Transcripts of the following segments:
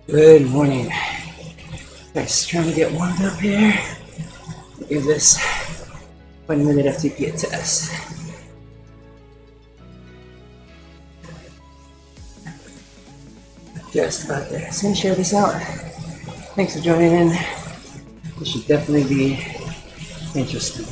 Good morning. Just trying to get warmed up here. Give this 1 minute FTP test. Just about there. So I'm gonna share this out. Thanks for joining in. This should definitely be interesting.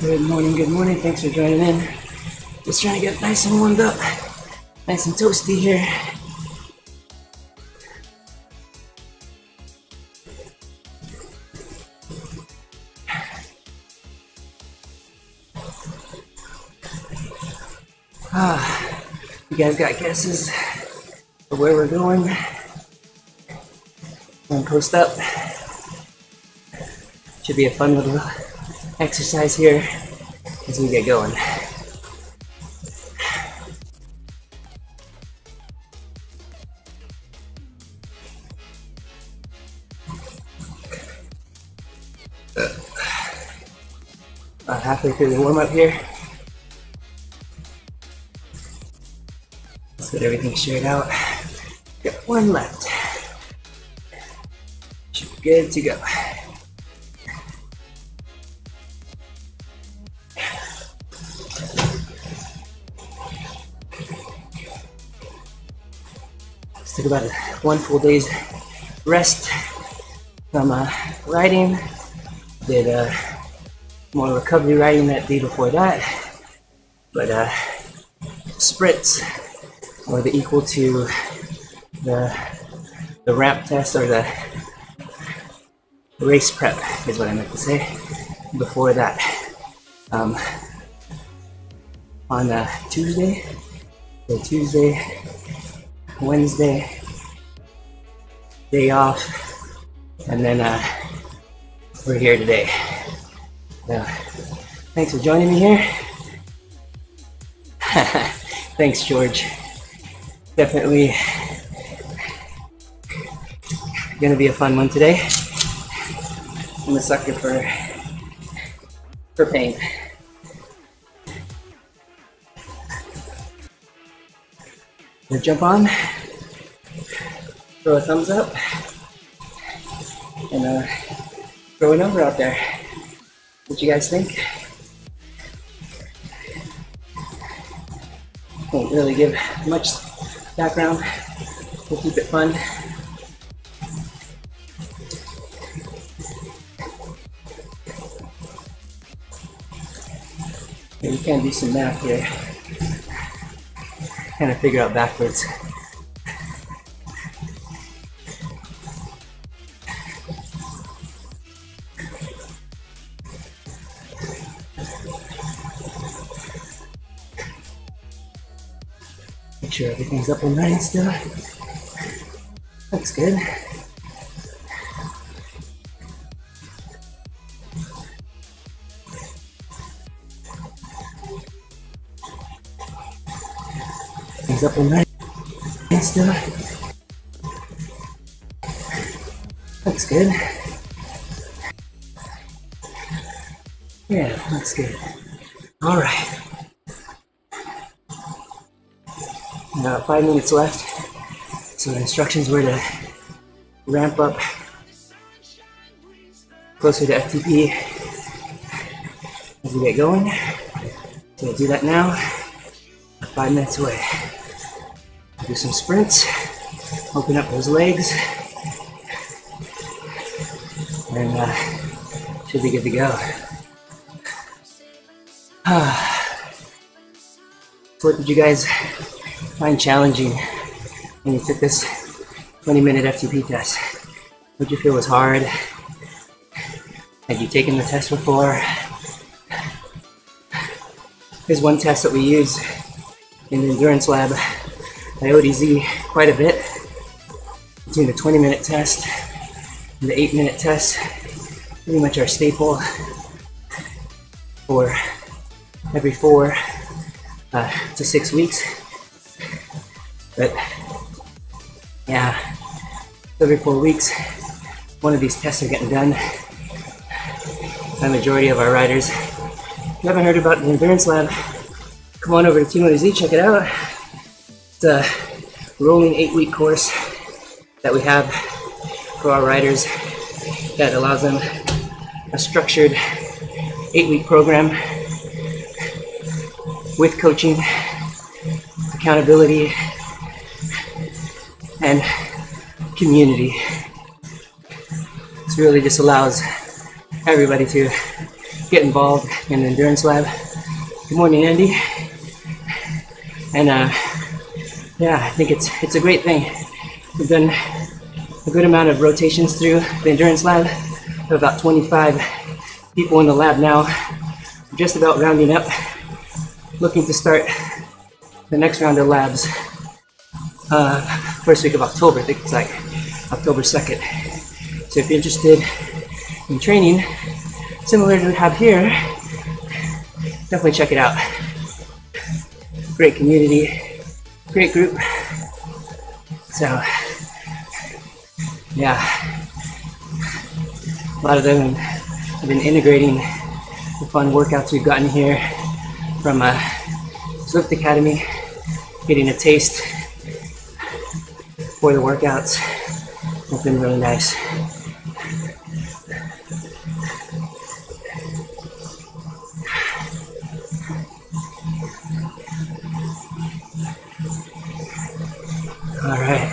Good morning. Thanks for joining in. Just trying to get nice and warmed up. Nice and toasty here. You guys got guesses of where we're going? Post up. Should be a fun little exercise here as we get going. About halfway through the warm-up here. Let's get everything shared out. Got one left. Should be good to go. Took about 1 full day's rest from riding. Did more recovery riding that day before that, but sprints or the equal to the ramp test or the race prep is what I meant to say before that. On Tuesday, Wednesday, day off, and then we're here today. Thanks for joining me here. Thanks, George. Definitely gonna be a fun one today. I'm a sucker for pain. Gonna jump on, throw a thumbs up, and throw a number out there. What you guys think? Won't really give much background. We'll keep it fun. Yeah, you can do some math here. Kind of figure out backwards. Make sure everything's up and running still. Looks good. He's up in nice still. Looks good. Yeah, looks good. All right. Now 5 minutes left. So the instructions were to ramp up closer to FTP as we get going. So we'll do that now. 5 minutes away. Do some sprints. Open up those legs. And should be good to go. So what did you guys find challenging when you took this 20-minute FTP test? What did you feel was hard? Had you taken the test before? There's one test that we use in the endurance lab by ODZ quite a bit. Between the 20-minute test and the 8-minute test, pretty much our staple for every 4 to 6 weeks. But yeah, every 4 weeks, one of these tests are getting done. The majority of our riders. If you haven't heard about the endurance lab, come on over to Team ODZ, check it out. It's a rolling 8-week course that we have for our riders that allows them a structured 8-week program with coaching, accountability, and community. This really just allows everybody to get involved in the endurance lab. Good morning, Andy. And yeah, I think it's a great thing. We've done a good amount of rotations through the endurance lab. We have about 25 people in the lab now. We're just about rounding up, looking to start the next round of labs first week of October. I think it's like October 2nd. So if you're interested in training similar to what we have here, definitely check it out. Great community, great group. So yeah, a lot of them have been integrating the fun workouts we've gotten here from WUWP Academy, getting a taste for the workouts. It's been really nice. All right,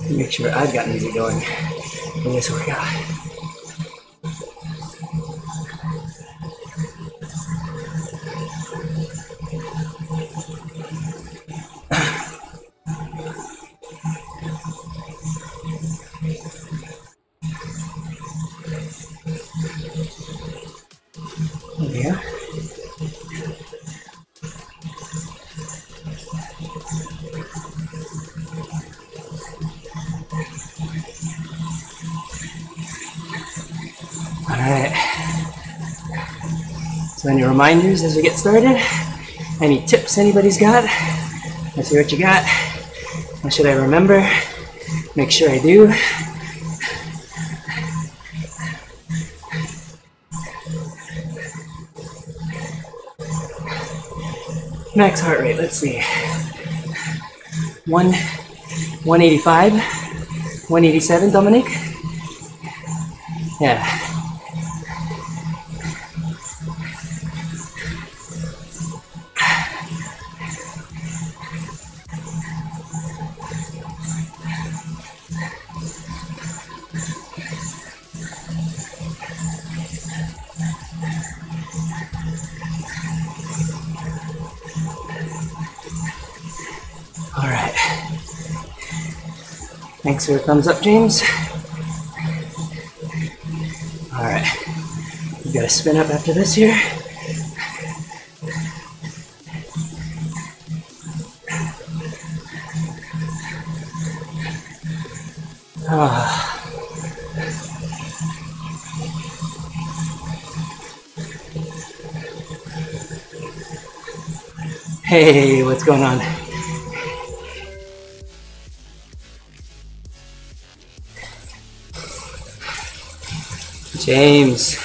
make sure I've got music going in this workout. Yeah. All right. So any reminders as we get started? Any tips anybody's got? Let's hear what you got. What should I remember? Make sure I do. Max heart rate, let's see. 185, 187, Dominic? Yeah. All right. Thanks for the thumbs up, James. All right. We've got to spin up after this here. Hey, what's going on? James,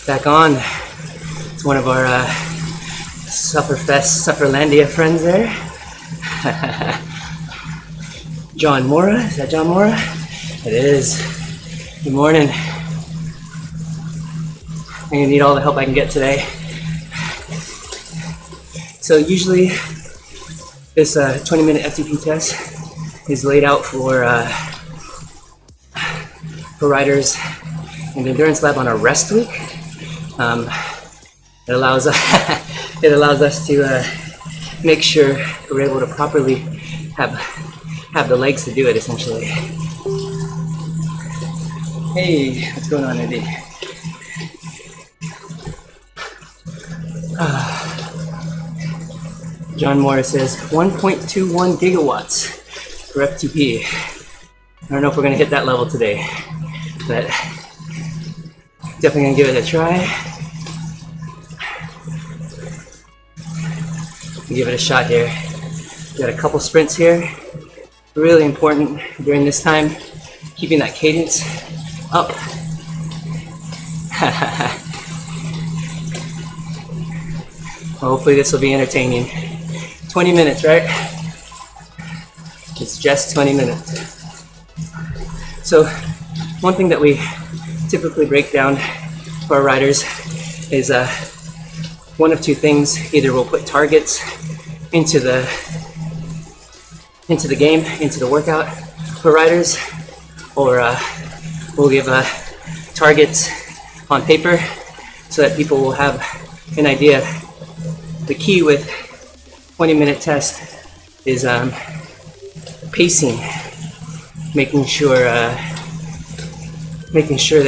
back on. It's one of our Sufferlandia friends there. John Mora, is that John Mora? It is. Good morning. I'm gonna need all the help I can get today. So usually this 20-minute FTP test is laid out for riders in the endurance lab on a rest week. It allows us to make sure we're able to properly have the legs to do it, essentially. Hey, what's going on, Eddie? John Morris says 1.21 gigawatts for FTP. I don't know if we're gonna hit that level today, but definitely gonna give it a try. Give it a shot here. Got a couple sprints here. Really important during this time, keeping that cadence up. Well, hopefully this will be entertaining. 20 minutes, right? It's just 20 minutes. So one thing that we typically break down for our riders is one of two things. Either we'll put targets into the game, into the workout for riders, or we'll give targets on paper so that people will have an idea. The key with 20-minute test is pacing, making sure that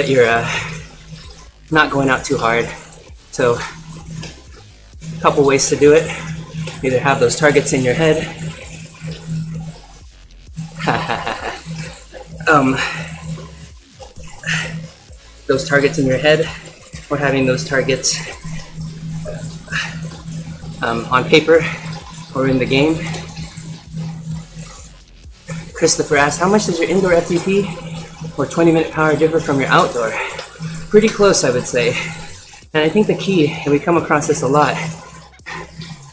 you're not going out too hard. So a couple ways to do it. Either have those targets in your head, those targets in your head, or having those targets on paper or in the game. Christopher asked, how much does your indoor FTP or 20-minute power differ from your outdoor? Pretty close, I would say. And I think the key, and we come across this a lot,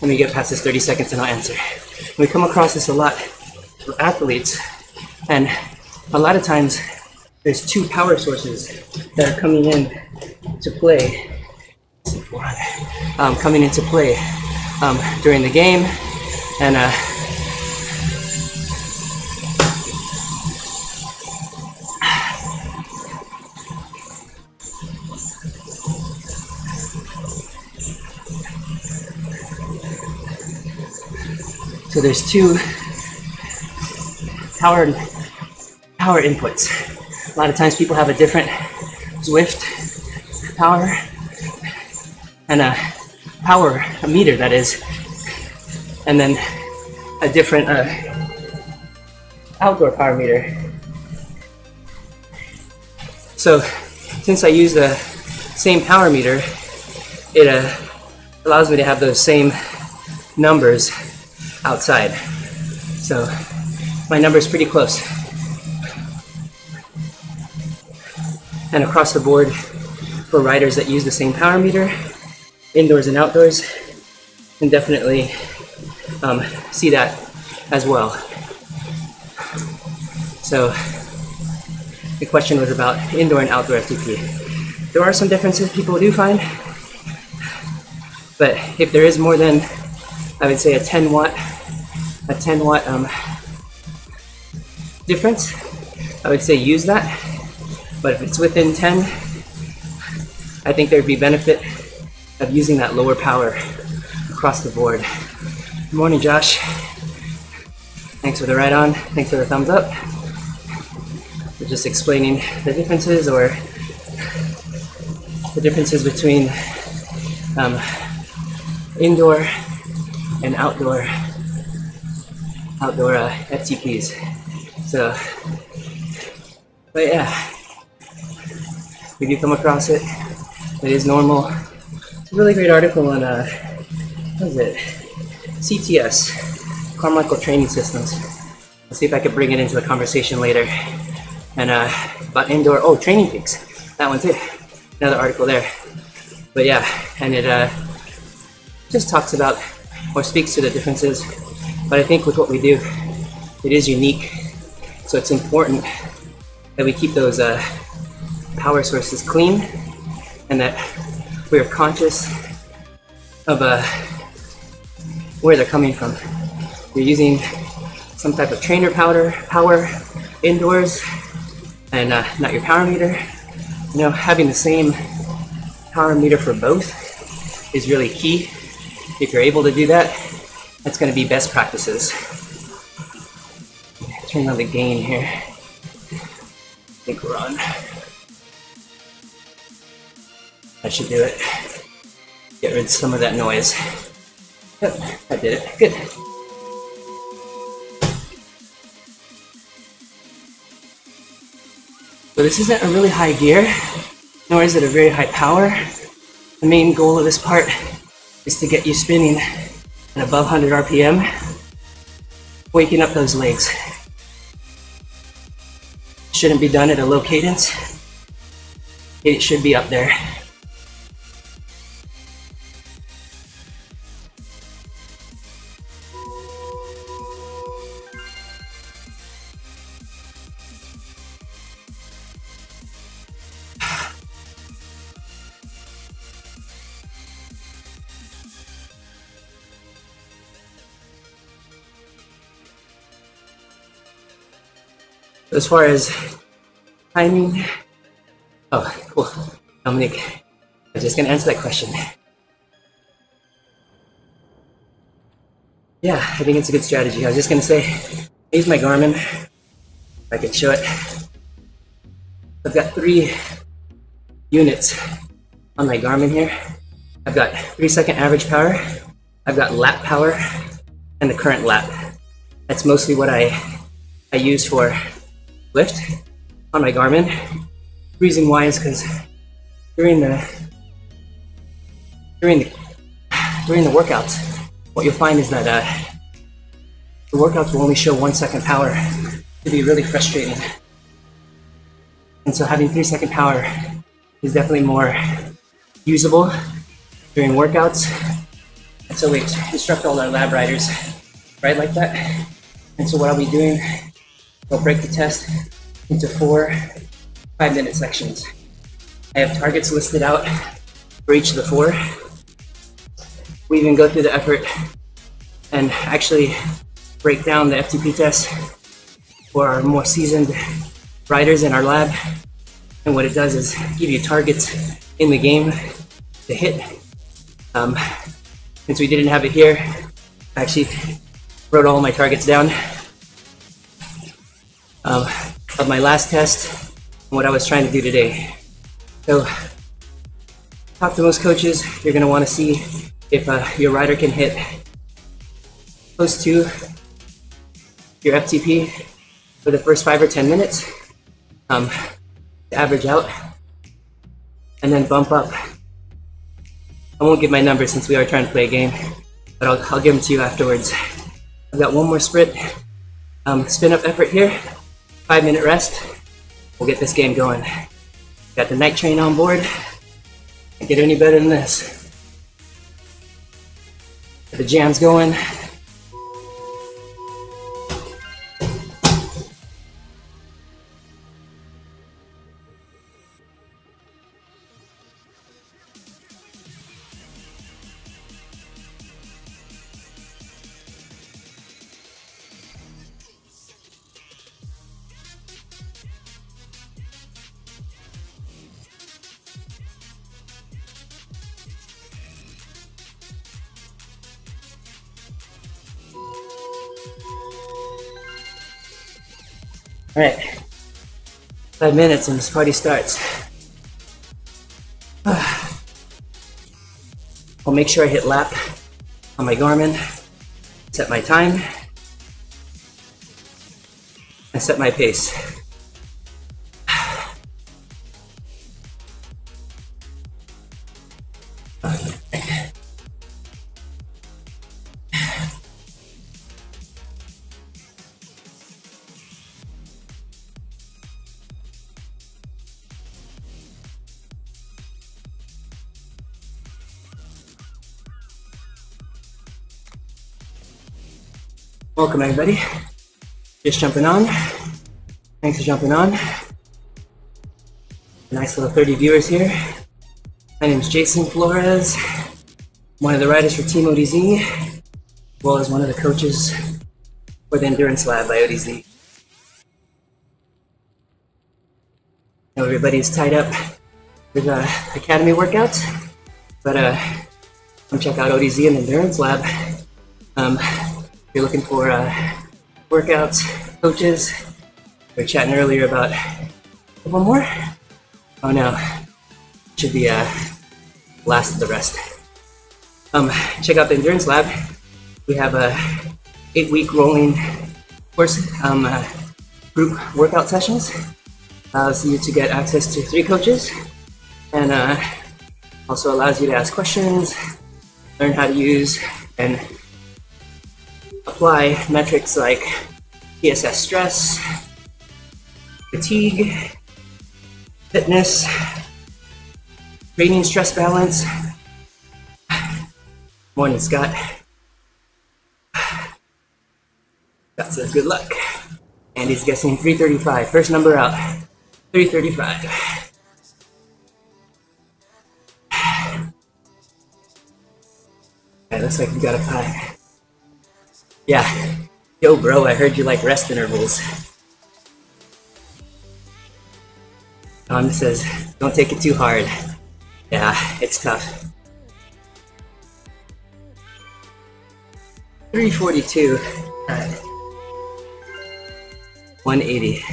let me get past this 30 seconds and I'll answer. We come across this a lot for athletes, and a lot of times there's two power sources that are coming in to play, during the game, and so there's two power inputs. A lot of times people have a different Zwift power and a meter, that is, and then a different outdoor power meter. So since I use the same power meter, it allows me to have those same numbers outside. So my number is pretty close. And across the board, for riders that use the same power meter, indoors and outdoors, can definitely see that as well. So the question was about indoor and outdoor FTP. There are some differences people do find, but if there is more than, I would say, a 10 watt difference, I would say use that. But if it's within 10, I think there'd be benefit of using that lower power across the board. Good morning, Josh. Thanks for the ride on. Thanks for the thumbs up. We're just explaining the differences, or the differences between indoor and outdoor FTPs. So, but yeah, we do come across it. It is normal. It's a really great article on what is it? CTS, Carmichael Training Systems. Let's see if I could bring it into the conversation later. And about indoor, oh, Training Peaks, that one too. Another article there. But yeah, and it just talks about or speaks to the differences. But I think with what we do, it is unique. So it's important that we keep those power sources clean and that we are conscious of where they're coming from. You're using some type of trainer power indoors and not your power meter. You know, having the same power meter for both is really key. If you're able to do that, that's going to be best practices. Turn on the gain here. I think we're on. That should do it. Get rid of some of that noise. Yep, I did it. Good. So this isn't a really high gear, nor is it a very high power. The main goal of this part is to get you spinning at above 100 RPM, waking up those legs. Shouldn't be done at a low cadence. It should be up there. As far as timing, oh, cool. Dominic, I was just gonna answer that question. Yeah, I think it's a good strategy. I was just gonna say, I use my Garmin, if I can show it. I've got 3 units on my Garmin here. I've got 3-second average power, I've got lap power, and the current lap. That's mostly what I use for lift on my Garmin. The reason why is because during the workouts, what you'll find is that the workouts will only show 1-second power. It can be really frustrating. And so having 3-second power is definitely more usable during workouts. And so we instruct all our lab riders ride like that. And so what I'll be doing, I'll break the test into 4 5-minute sections. I have targets listed out for each of the 4. We even go through the effort and actually break down the FTP test for our more seasoned riders in our lab. And what it does is give you targets in the game to hit. Since we didn't have it here, I actually wrote all my targets down of my last test and what I was trying to do today. So, talk to most coaches. You're going to want to see if your rider can hit close to your FTP for the first 5 or 10 minutes to average out, and then bump up. I won't give my numbers since we are trying to play a game, but I'll give them to you afterwards. I've got one more sprint, spin up effort here, 5-minute rest. We'll get this game going. Got the night train on board. Can't get any better than this. Get the jams going. All right, 5 minutes and this party starts. I'll make sure I hit lap on my Garmin, set my time, and set my pace. Welcome everybody. Just jumping on. Thanks for jumping on. Nice little 30 viewers here. My name is Jason Flores. I'm one of the writers for Team ODZ, as well as one of the coaches for the Endurance Lab by ODZ. Now everybody's tied up with academy workouts, but come check out ODZ and Endurance Lab. If you're looking for workouts, coaches, we were chatting earlier about one more. Oh no, should be last of the rest. Check out the Endurance Lab. We have a 8-week rolling course, group workout sessions. Allows you to get access to 3 coaches, and also allows you to ask questions, learn how to use and apply metrics like PSS stress, fatigue, fitness, training stress balance. Morning, Scott. Scott says good luck. And he's guessing 335. First number out. 335. Okay, looks like you got a 5. Yeah. Yo, bro, I heard you like rest intervals. Don says, don't take it too hard. Yeah, it's tough. 342. 180.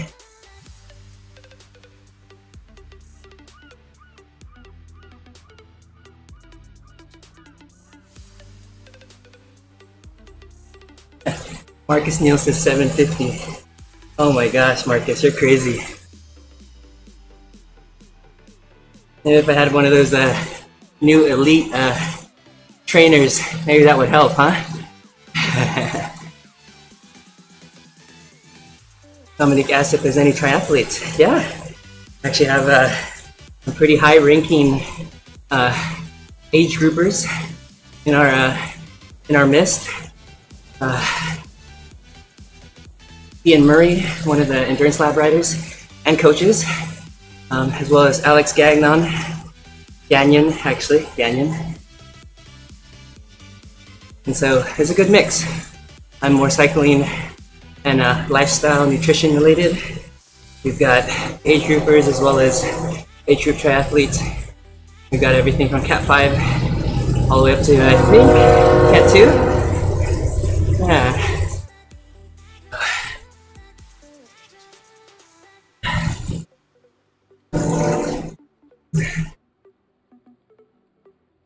Marcus Neal says 750. Oh my gosh, Marcus, you're crazy. Maybe if I had one of those new elite trainers, maybe that would help, huh? Dominic asked if there's any triathletes. Yeah, actually have some pretty high-ranking age groupers in our midst. Ian Murray, one of the Endurance Lab writers and coaches, as well as Alex Gagnon, Gagnon. And so there's a good mix. I'm more cycling and lifestyle, nutrition related. We've got age groupers as well as age group triathletes. We've got everything from Cat 5 all the way up to, I think, Cat 2. Yeah.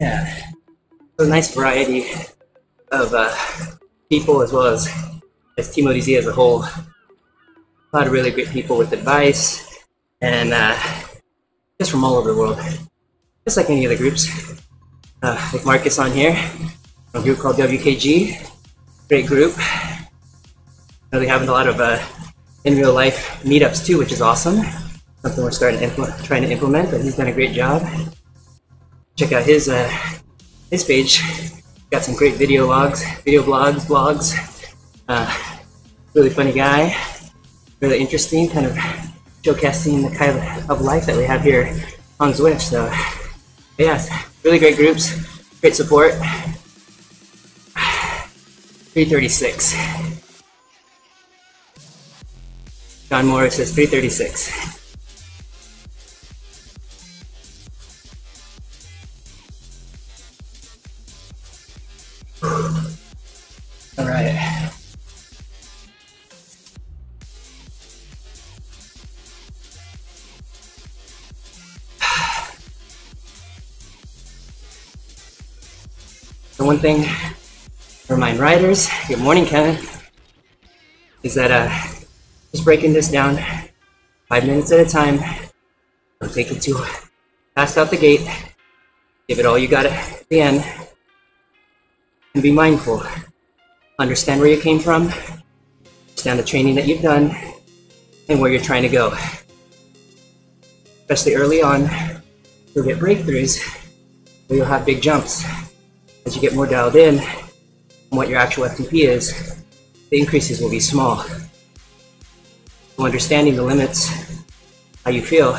Yeah, so a nice variety of people as well as Team ODZ as a whole. A lot of really great people with advice and just from all over the world, just like any other groups. Like Marcus on here, from a group called WKG, great group. Really having a lot of in real life meetups too, which is awesome. Something we're trying to implement, but he's done a great job. Check out his page. Got some great video blogs. Really funny guy, really interesting, kind of showcasing the kind of life that we have here on Zwift. So, yeah, really great groups, great support. 336. John Morris says 336. All right. The one thing to remind riders, good morning, Kevin, is that just breaking this down 5 minutes at a time. Don't take it too fast out the gate. Give it all you got at the end. And be mindful. Understand where you came from, understand the training that you've done, and where you're trying to go. Especially early on, you'll get breakthroughs, or you'll have big jumps. As you get more dialed in on what your actual FTP is, the increases will be small. So understanding the limits, how you feel,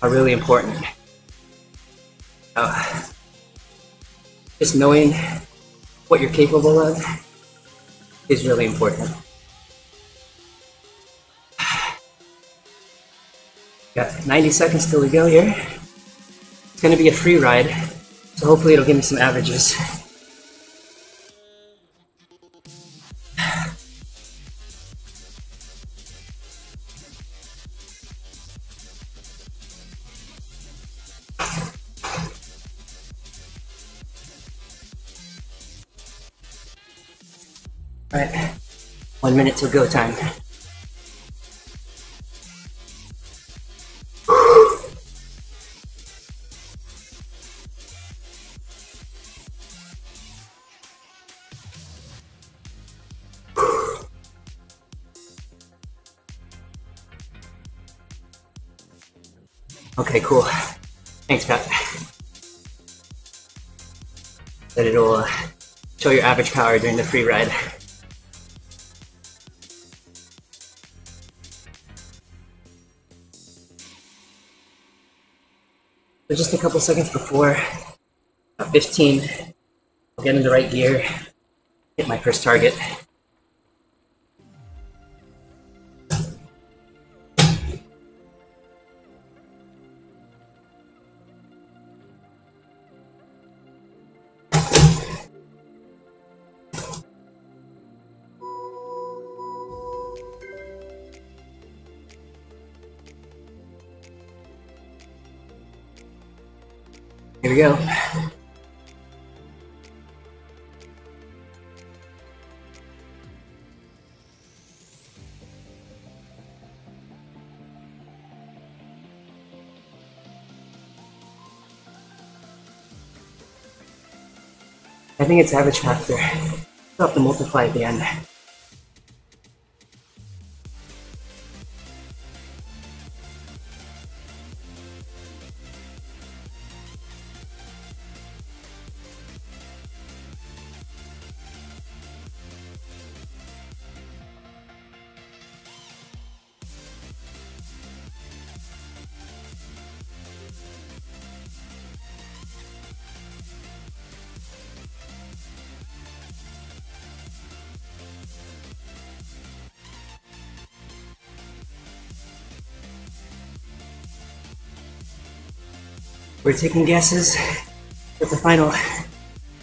are really important. Just knowing what you're capable of is really important. Got 90 seconds till we go here. It's going to be a free ride, so hopefully it'll give me some averages. All right, 1 minute till go time. Okay, cool. Thanks, Pat. That it'll show your average power during the free ride. So just a couple seconds before, about 15, I'll get in the right gear, hit my first target. Here we go. I think it's average factor. I'll have to multiply at the end. We're taking guesses, but the final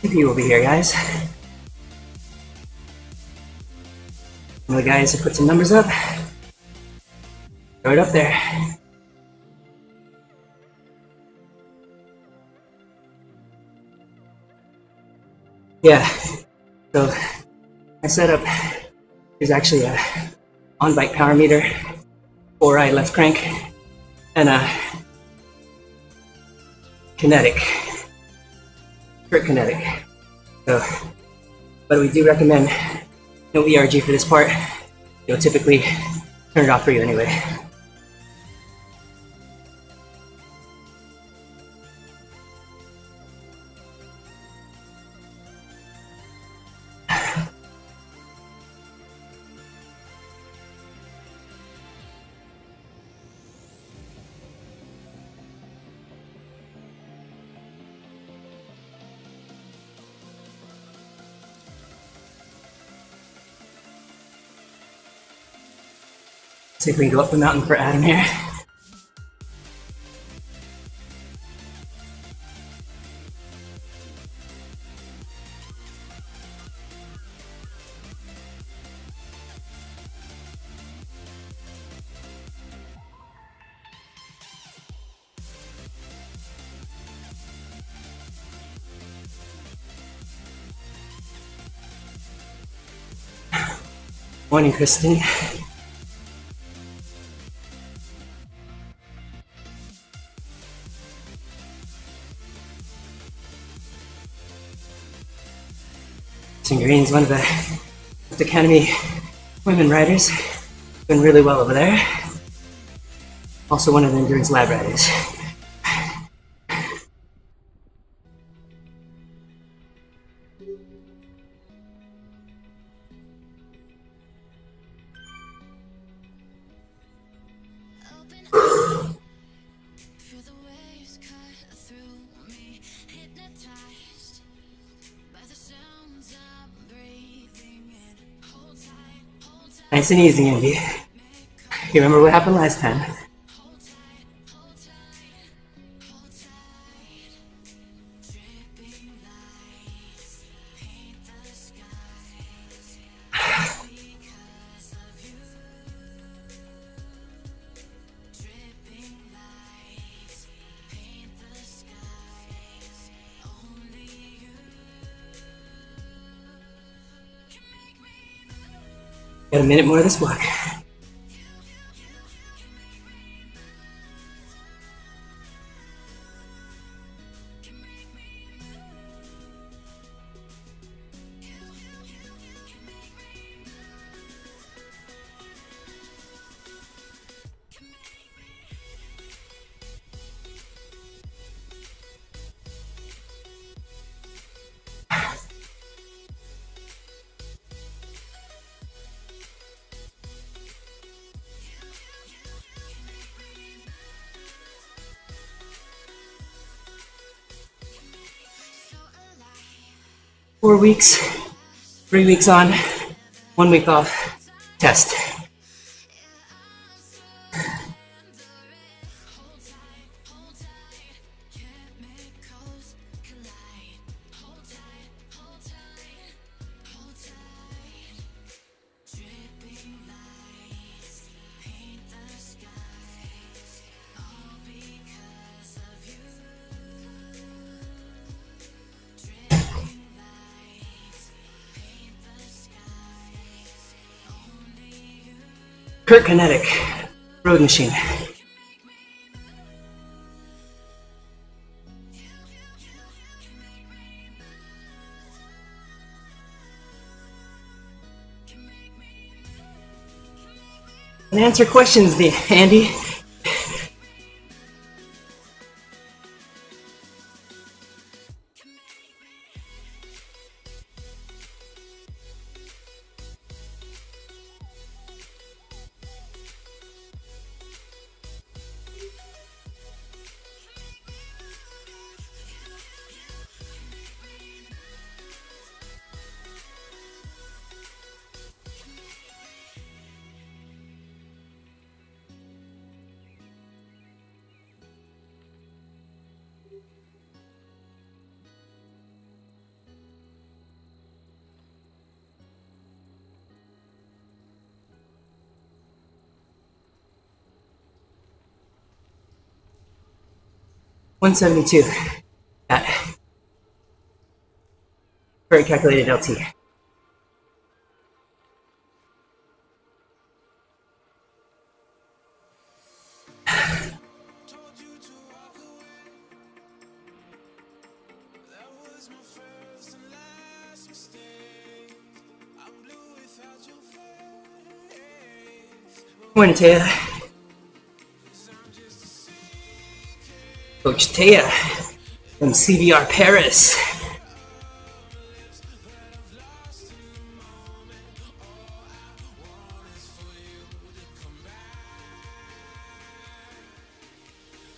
CPU will be here, guys. One of the guys who put some numbers up, throw it up there. Yeah, so my setup is actually a on-bike power meter, 4i left crank, and a kinetic, pure kinetic. So, but we do recommend no ERG for this part. You'll typically turn it off for you anyway. See if we can go up the mountain for Adam here. Morning, Christine. Green's one of the Academy women riders, doing really well over there. Also one of the endurance lab riders. Nice and easy, Andy. You remember what happened last time? Got a minute more of this block. Four weeks, 3 weeks on, 1 week off, test. Kurt Kinetic, road machine. And answer questions, Andy. $172. That. Very calculated LT. Morning, Taya. Coach Taya from CVR Paris.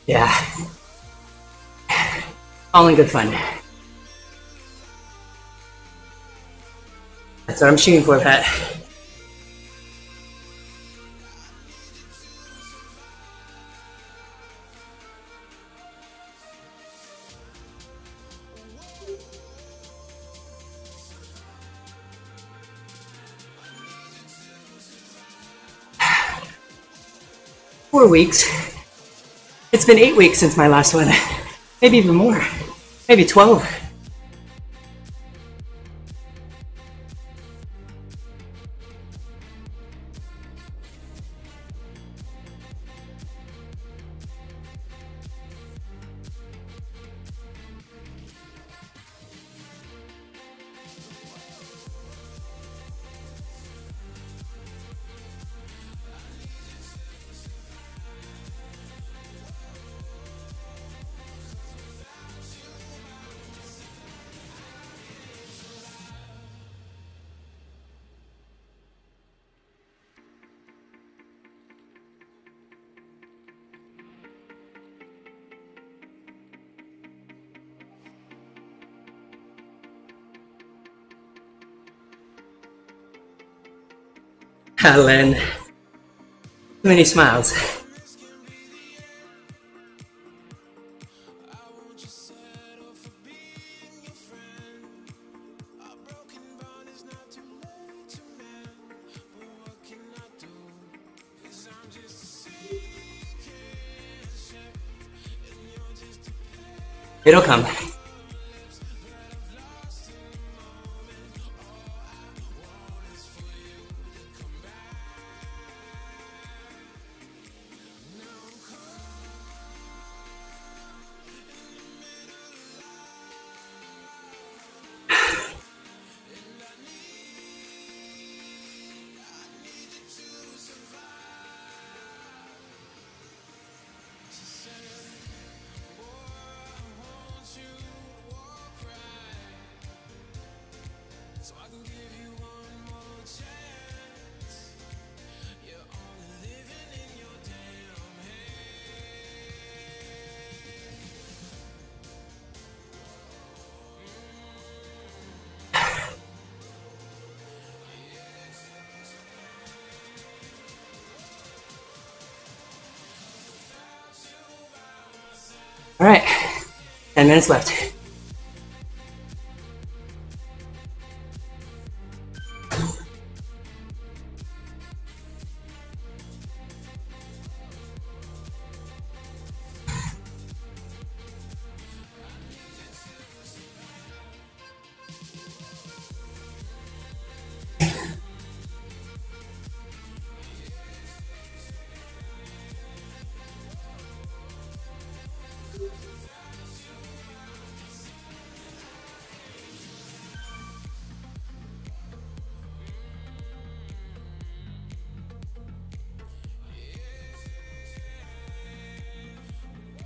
Yeah. All in good fun. That's what I'm shooting for, Pat. Four weeks. It's been 8 weeks since my last one. Maybe even more. Maybe 12. Len. Too many smiles. It'll come. All right, 10 minutes left.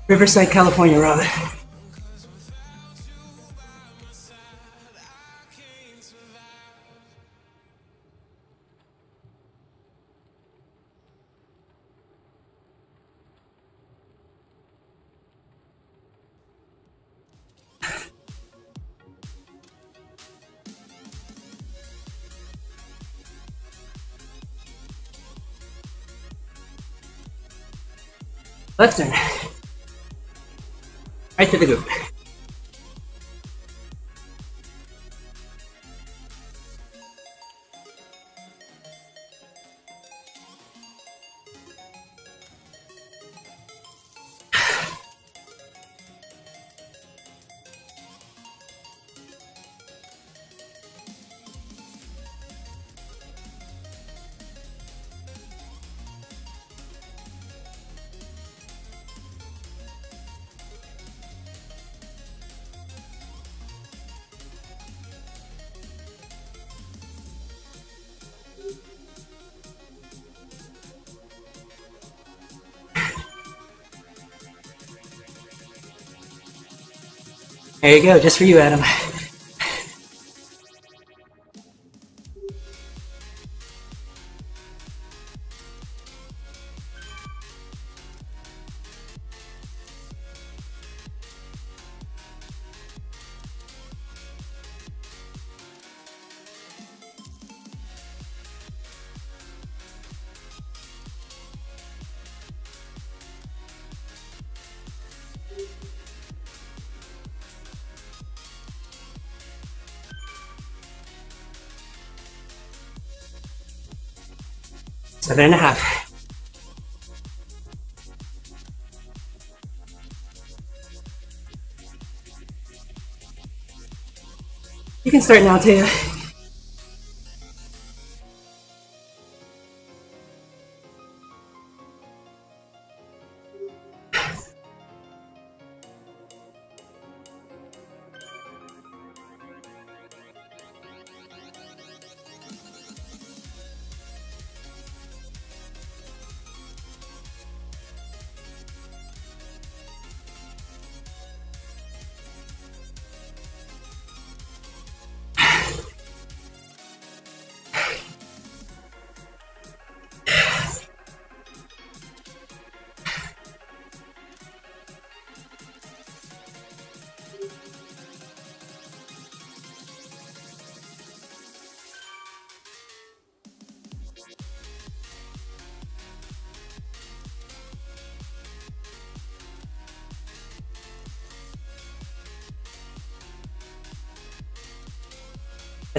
Riverside, California, Rob. Left turn. Right to the group. There you go, just for you, Adam. Seven and a half. You can start now too.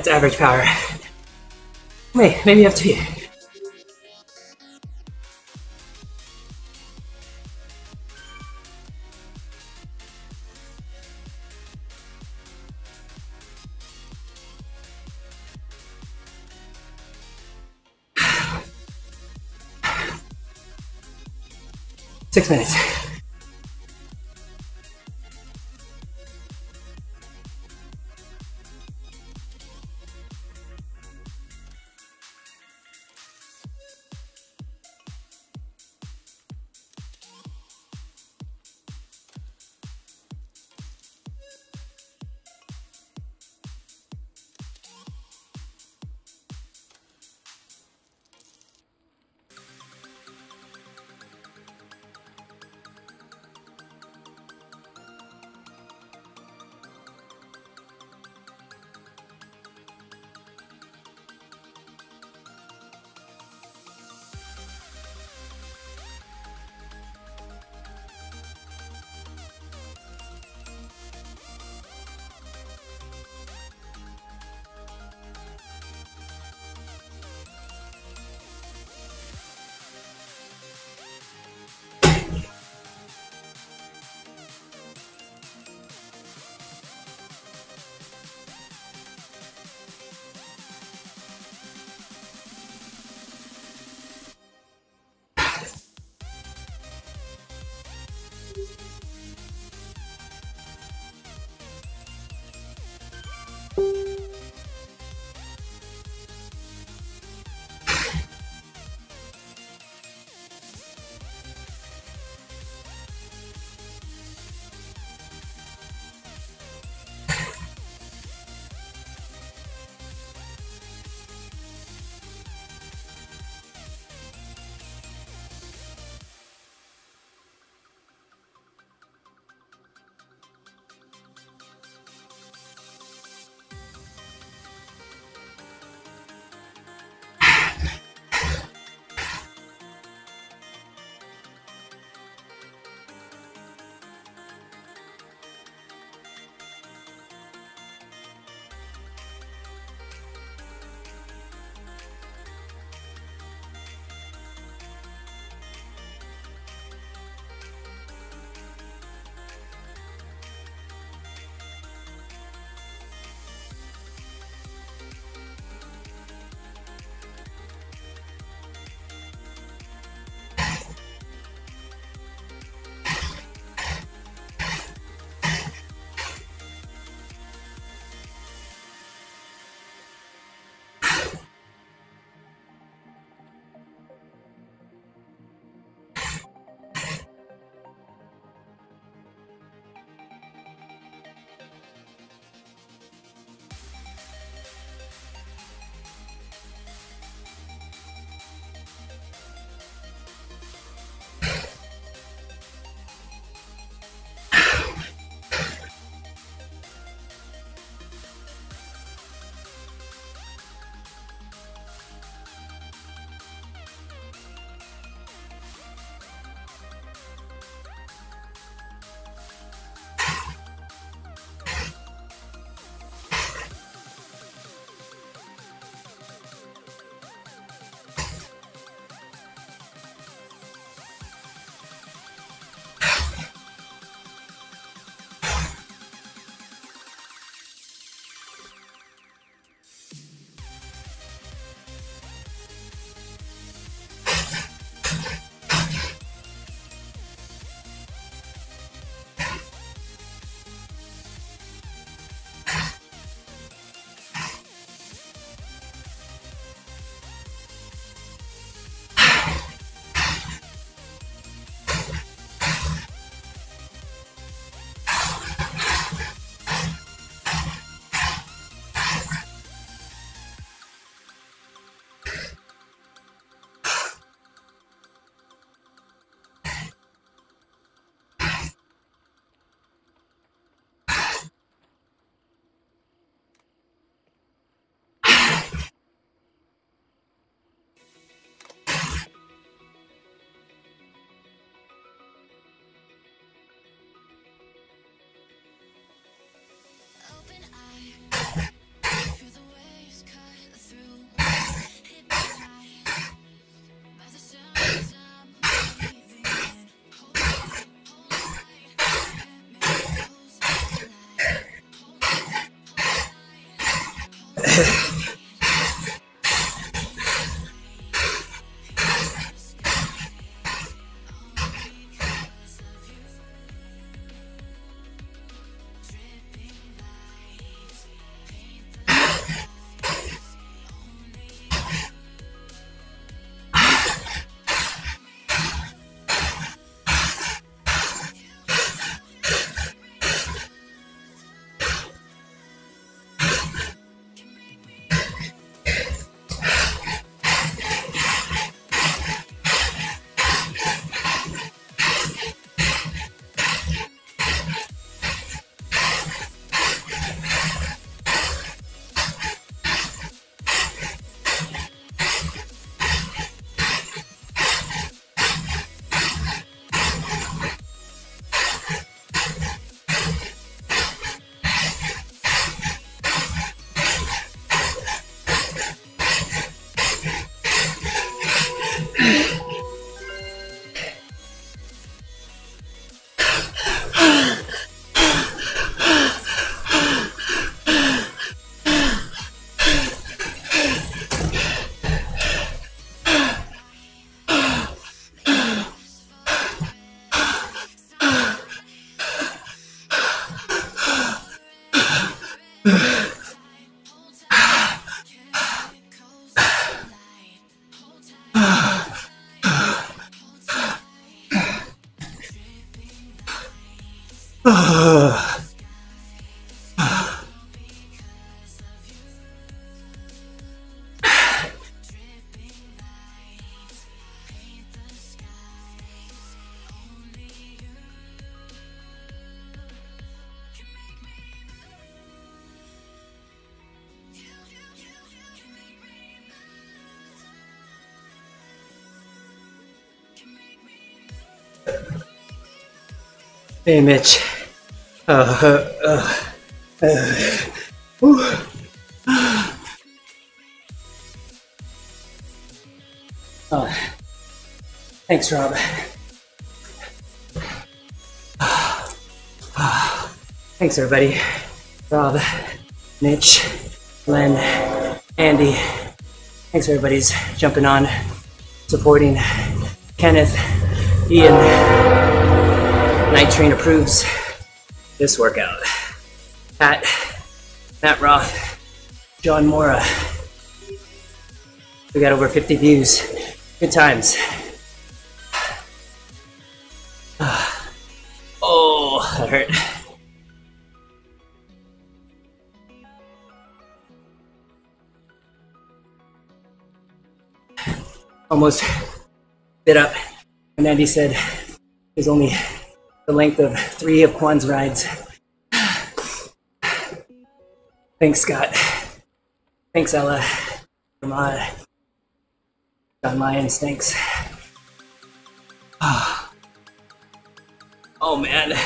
That's average power. Wait, maybe up to you. Six minutes. Hey, Mitch. Thanks, Rob. Thanks, everybody. Rob, Mitch, Len, Andy. Thanks, everybody's jumping on, supporting. Kenneth, Ian. Night Train approves this workout. Pat, Matt Roth, John Mora. We got over 50 views. Good times. Oh, that hurt. Almost bit up. And Andy said there's only the length of 3 of Kwan's rides. Thanks, Scott. Thanks, Ella. John Lyons, thanks. Oh, man.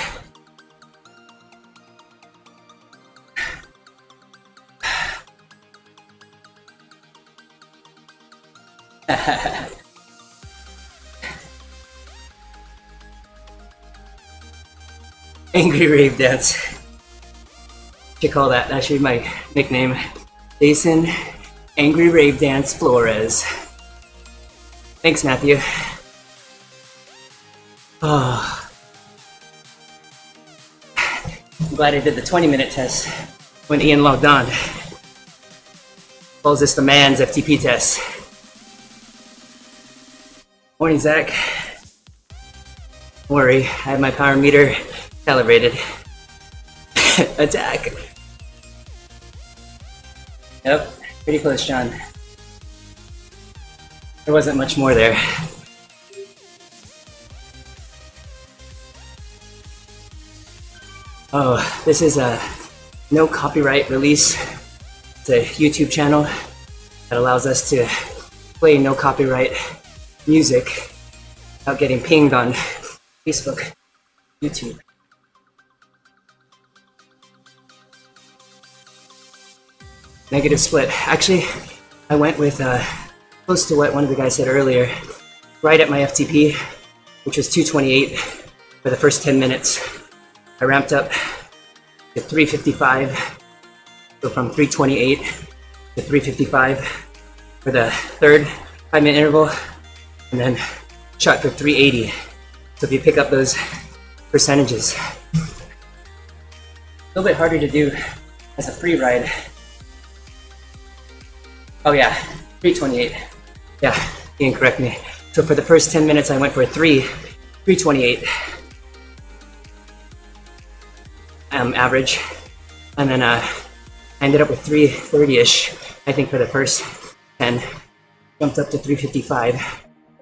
Angry Rave Dance. Should call that. That should be my nickname. Jason Angry Rave Dance Flores. Thanks, Matthew. Oh. I'm glad I did the 20-minute test when Ian logged on. Calls this the man's FTP test. Morning, Zach. Don't worry, I have my power meter calibrated. Attack. Yep, pretty close, John. There wasn't much more there. Oh, this is a no copyright release. It's a YouTube channel that allows us to play no copyright music without getting pinged on Facebook, YouTube. Negative split. Actually, I went with close to what one of the guys said earlier, right at my FTP, which was 228 for the first 10 minutes. I ramped up to 355, so from 328 to 355 for the third 5-minute interval, and then shot for 380. So if you pick up those percentages, a little bit harder to do as a free ride. Oh yeah, 328. Yeah, you can correct me. So for the first 10 minutes, I went for 328 average, and then I ended up with 330-ish, I think, for the first 10. Jumped up to 355,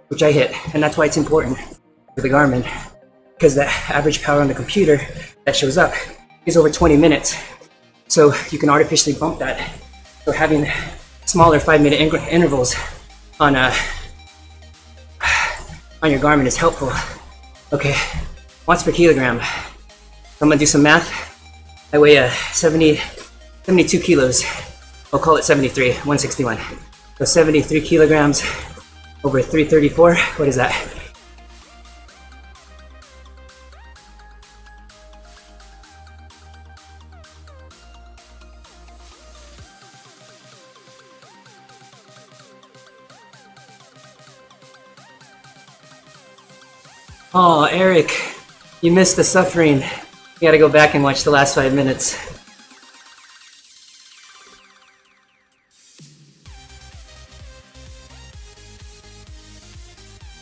which I hit, and that's why it's important for the Garmin, because the average power on the computer that shows up is over 20 minutes. So you can artificially bump that. So having smaller 5-minute intervals on your Garmin is helpful. Okay, watts per kilogram. So I'm gonna do some math. I weigh 72 kilos. I'll call it 73, 161. So 73 kilograms over 334. What is that? Oh, Eric, you missed the suffering. You gotta go back and watch the last 5 minutes.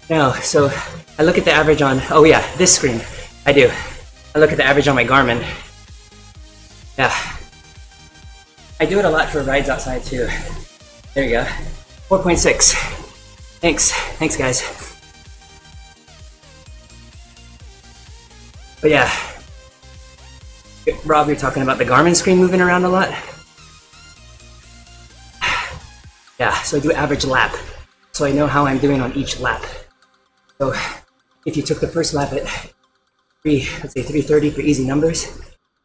No, so I look at the average on, oh yeah, this screen. I do. I look at the average on my Garmin. Yeah. I do it a lot for rides outside too. There you go. 4.6. Thanks. Thanks, guys. But yeah, Rob, you're talking about the Garmin screen moving around a lot. Yeah, so I do average lap, so I know how I'm doing on each lap. So if you took the first lap at let's say 330 for easy numbers,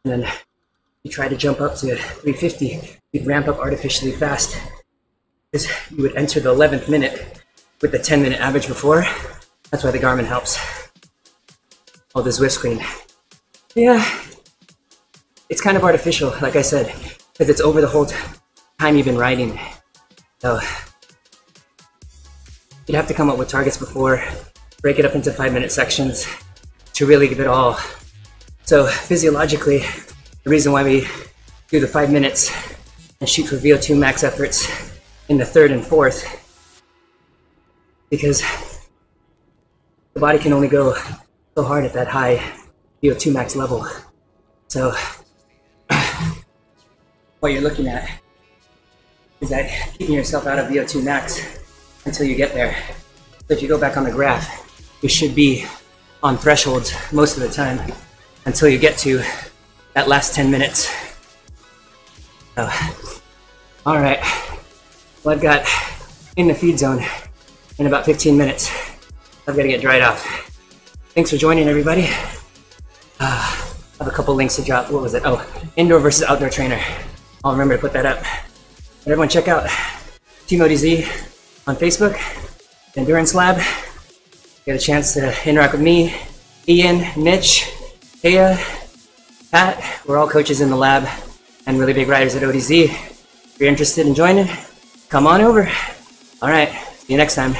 and then you try to jump up to 350, you'd ramp up artificially fast, because you would enter the 11th minute with the 10-minute average before. That's why the Garmin helps. Oh, the Zwift screen. Yeah, it's kind of artificial, like I said, because it's over the whole time you've been riding. So you'd have to come up with targets before, break it up into 5-minute sections to really give it all. So physiologically, the reason why we do the 5 minutes and shoot for VO2 max efforts in the third and fourth, because the body can only go so hard at that high VO2 max level. So what you're looking at is that keeping yourself out of VO2 max until you get there. So if you go back on the graph, you should be on thresholds most of the time until you get to that last 10 minutes. So, all right, well, I've got in the feed zone in about 15 minutes. I've got to get dried off. Thanks for joining, everybody. I have a couple links to drop. What was it? Oh, indoor versus outdoor trainer. I'll remember to put that up. But everyone check out Team ODZ on Facebook, Endurance Lab. Get a chance to interact with me, Ian, Mitch, Taya, Pat. We're all coaches in the lab and really big riders at ODZ. If you're interested in joining, come on over. All right, see you next time.